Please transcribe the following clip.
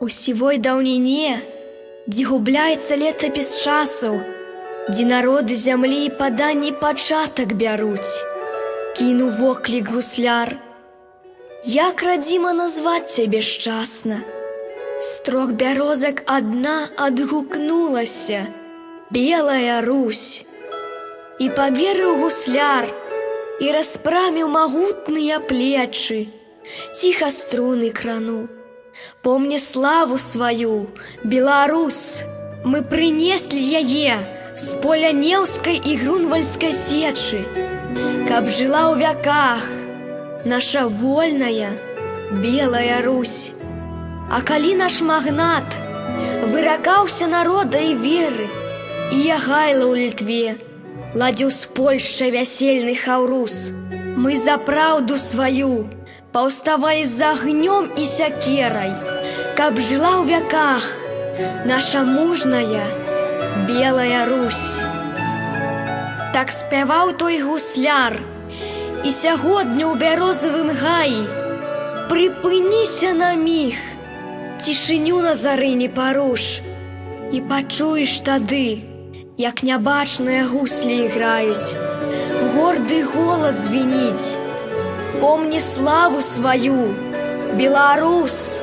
У сівой даўніне, дзе губляецца летапіс часу, дзе народы зямлі і паданні пачатак бяруць, кіну воклік гусляр. Як, радзіма, назваць цябе шчасна? З трох бярозак адна адгукнулася: Белая Русь. І паверыў гусляр, і распраміў магутныя плечы, ціха струны крануў. Помні славу сваю, Беларус, мы прынеслі яе з поля Неўскай і Грунвальдскай сечы, каб жыла ў вяках наша вольная Белая Русь. А калі наш магнат выракаўся народа і веры, і ягайла ў Літве, ладзіў з Польшчай вясельны хаўрус, мы за праўду сваю паўставалі з агнём і сякерай, каб жыла ў вяках наша мужная Белая Русь. Так спяваў той гусляр, і сягодня ў бярозавым гаі прыпыніся на міг, цішыню на зары не паруш, і пачуеш тады, як нябачныя гуслі іграюць, горды голас звініць. Помні славу сваю, Беларус!